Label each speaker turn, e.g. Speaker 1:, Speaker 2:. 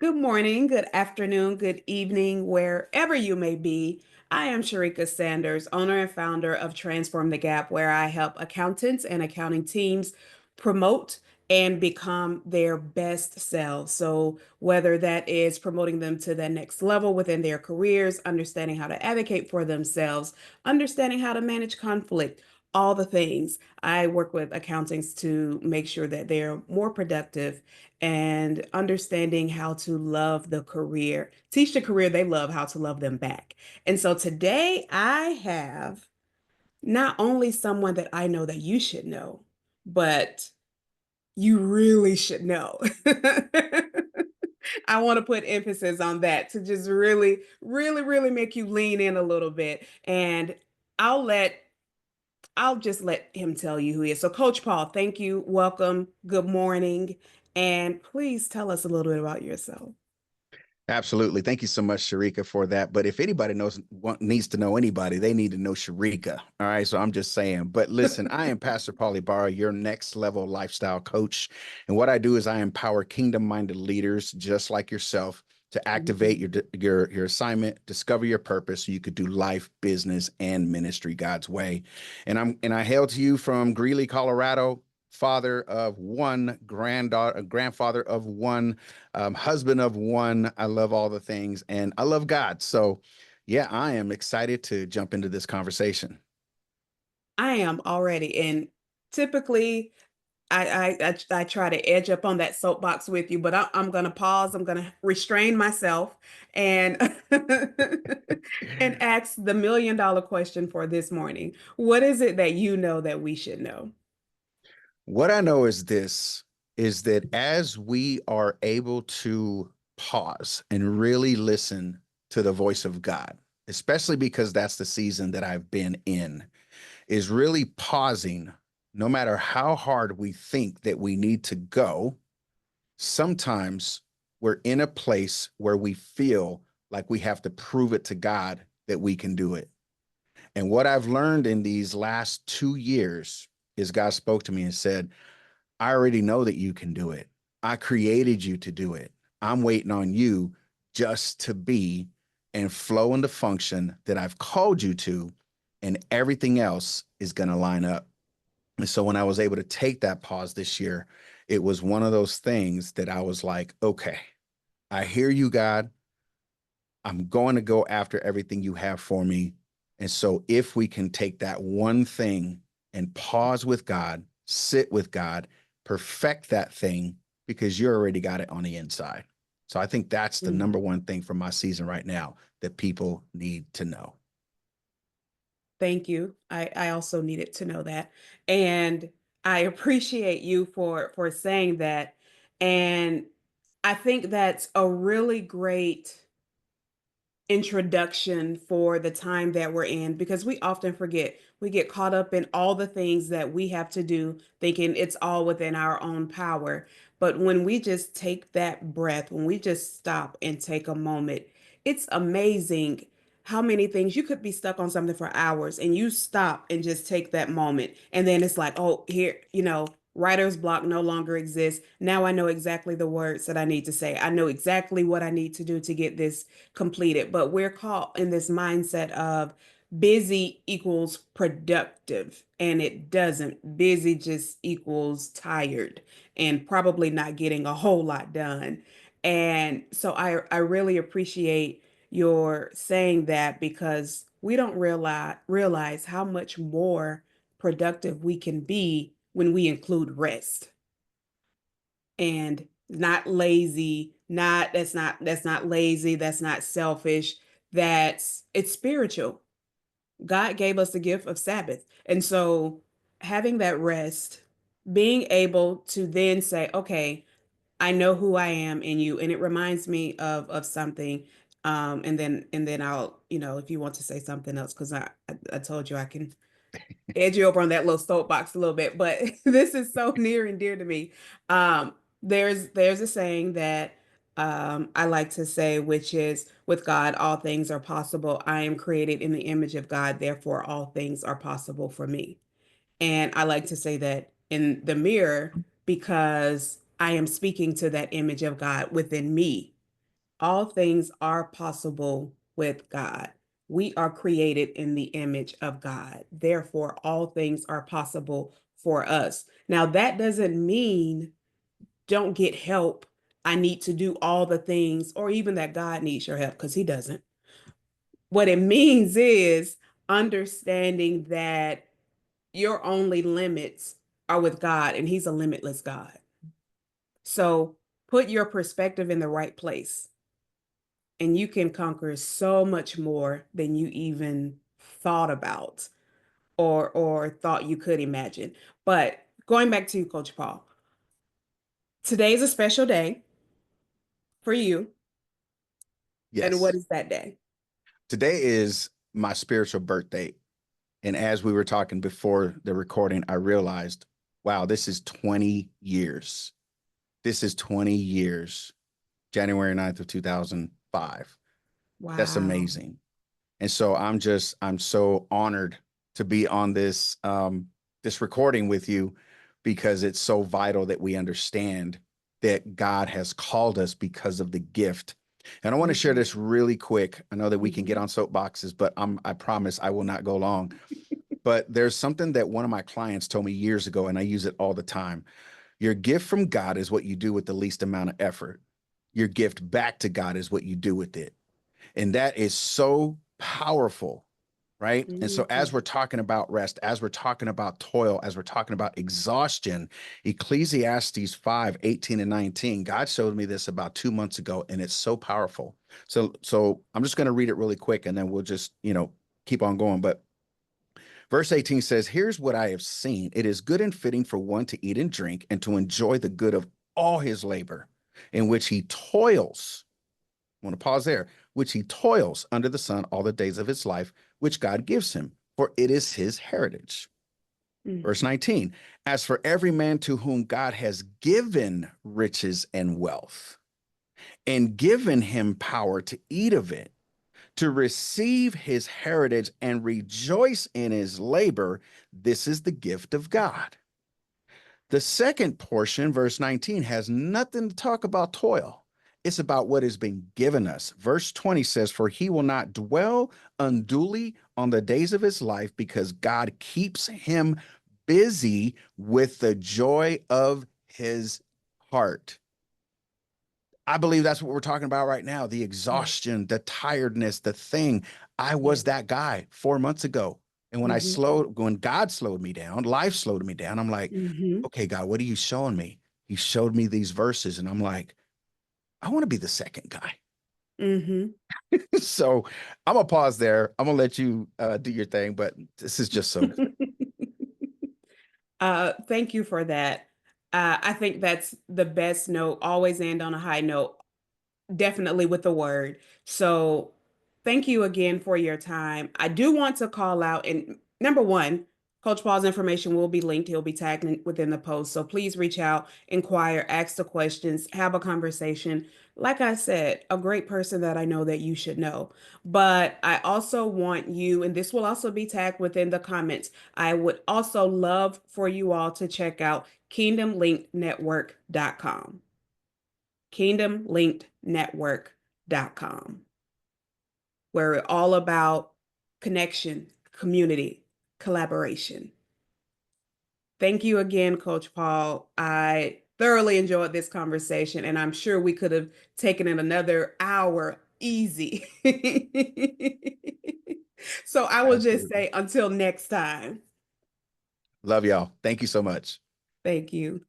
Speaker 1: Good morning, good afternoon, good evening, wherever you may be. I am Sharika Sanders, owner and founder of Transform the Gap, where I help accountants and accounting teams promote and become their best selves. So, whether that is promoting them to the next level within their careers, understanding how to advocate for themselves, understanding how to manage conflict, all the things. I work with accountants to make sure that they're more productive and understanding how to love the career, teach the career they love how to love them back. And so today I have not only someone that I know that you should know, but you really should know. I want to put emphasis on that to just really, really, really make you lean in a little bit. And I'll let I'll just let him tell you who he is. So, Coach Paul, thank you. Welcome. Good morning. And please tell us a little bit about yourself.
Speaker 2: Absolutely. Thank you so much, Sharika, for that. But if anybody needs to know anybody, they need to know Sharika. All right. So I'm just saying. But listen, I am Pastor Paul Ybarra, your next level lifestyle coach. And what I do is I empower kingdom-minded leaders just like yourself to activate
Speaker 1: Mhm.
Speaker 2: your assignment, discover your purpose so you could do life, business, and ministry God's way. And I hail to you from Greeley, Colorado, father of one, granddaughter, grandfather of one, husband of one. I love all the things and I love God. So, yeah, I am excited to jump into this conversation.
Speaker 1: I am already. And typically, I try to edge up on that soapbox with you, but I'm going to pause. I'm going to restrain myself and and ask the $1 million question for this morning. What is it that you know that we should know?
Speaker 2: What I know is this is that as we are able to pause and really listen to the voice of God, especially because that's the season that I've been in, is really pausing no matter how hard we think that we need to go. Sometimes we're in a place where we feel like we have to prove it to God that we can do it. And what I've learned in these last 2 years is God spoke to me and said, I already know that you can do it. I created you to do it. I'm waiting on you just to be and flow into function that I've called you to, and everything else is going to line up. And so when I was able to take that pause this year, it was one of those things that I was like, okay, I hear you, God. I'm going to go after everything you have for me. And so if we can take that one thing and pause with God, sit with God, perfect that thing because you already got it on the inside. So I think that's the number one thing for my season right now that people need to know.
Speaker 1: Thank you. I also needed to know that. And I appreciate you for saying that. And I think that's a really great introduction for the time that we're in because we often forget. We get caught up in all the things that we have to do, thinking it's all within our own power. But when we just take that breath, when we just stop and take a moment, it's amazing how many things you could be stuck on something for hours and you stop and just take that moment. And then it's like, oh, here, writer's block no longer exists. Now I know exactly the words that I need to say. I know exactly what I need to do to get this completed. But we're caught in this mindset of busy equals productive, and it doesn't. Busy just equals tired and probably not getting a whole lot done. And so I really appreciate your saying that because we don't realize how much more productive we can be when we include rest and not lazy, not that's not lazy, that's not selfish, that's it's spiritual. God gave us the gift of Sabbath. And so having that rest, being able to then say, okay, I know who I am in you. And it reminds me of something. And then I'll, if you want to say something else, because I told you I can edge you over on that little soapbox a little bit, but this is so near and dear to me. There's a saying that I like to say, which is, with God, all things are possible. I am created in the image of God, therefore all things are possible for me. And I like to say that in the mirror because I am speaking to that image of God within me. All things are possible with God. We are created in the image of God. Therefore, all things are possible for us. Now, that doesn't mean don't get help. I need to do all the things, or even that God needs your help, because He doesn't. What it means is understanding that your only limits are with God, and He's a limitless God. So put your perspective in the right place, and you can conquer so much more than you even thought about or thought you could imagine. But going back to you, Coach Paul, today is a special day for you. And what
Speaker 2: Yes.
Speaker 1: is that day?
Speaker 2: Today is my spiritual birthday. And as we were talking before the recording, I realized, wow, this is 20 years. This is 20 years, January 9th of 2005. That's
Speaker 1: Wow.
Speaker 2: amazing. And so I'm so honored to be on this recording with you, because it's so vital that we understand that God has called us because of the gift. And I want to share
Speaker 1: Mhm,
Speaker 2: this really quick. I know that we can get
Speaker 1: mhm,
Speaker 2: on soapboxes, but I promise I will not go long. But there's something that one of my clients told me years ago, and I use it all the time. Your gift from God is what you do with the least amount of effort. Your gift back to God is what you do with it. And that is so powerful, right? And so, as
Speaker 1: mhm,
Speaker 2: we're talking about rest, as we're talking about toil, as we're talking about exhaustion, Ecclesiastes 5:18 and 19, God showed me this about 2 months ago, and it's so powerful. So I'm just going to read it really quick, and then we'll just, keep on going. But verse 18 says, "Here's what I have seen. It is good and fitting for one to eat and drink and to enjoy the good of all his labor, in which he toils." I want to pause there. Which he toils under the sun all the days of his life, which God gives him, for it is his heritage. Verse
Speaker 1: mhm,
Speaker 2: 19, as for every man to whom God has given riches and wealth, and given him power to eat of it, to receive his heritage and rejoice in his labor, this is the gift of God. The second portion, verse 19, has nothing to talk about toil. It's about what is being given us. Verse 20 says, "For he will not dwell unduly on the days of his life, because God keeps him busy with the joy of his heart." I believe that's what we're talking about right now, the
Speaker 1: yeah,
Speaker 2: exhaustion, the tiredness, the thing. I
Speaker 1: yeah,
Speaker 2: was that guy 4 months ago. And
Speaker 1: mhm,
Speaker 2: when God slowed me down, life slowed me down, I'm like,
Speaker 1: mhm,
Speaker 2: okay, God, what are you showing me? He showed me these verses, and I'm like, I want to be the second guy.
Speaker 1: mhm.
Speaker 2: So I'm gonna pause there. I'm gonna let you do your thing, but this is just so good.
Speaker 1: Thank you for that. I think that's the best note. Always end on a high note. Definitely with the word. So thank you again for your time. I do want to call out, and number one, Coach Paul's information will be linked. He'll be tagged within the post. So please reach out, inquire, ask the questions, have a conversation. Like I said, a great person that I know that you should know. But I also want you, and this will also be tagged within the comments. I would also love for you all to check out kingdomlinknetwork.com. kingdomlinkednetwork.com, where we're all about connection, community, collaboration. Thank you again, Coach Paul. I thoroughly enjoyed this conversation, and I'm sure we could have taken it another hour easy. So I will just
Speaker 2: Absolutely.
Speaker 1: say until next time.
Speaker 2: Love y'all. Thank you so much.
Speaker 1: Thank you.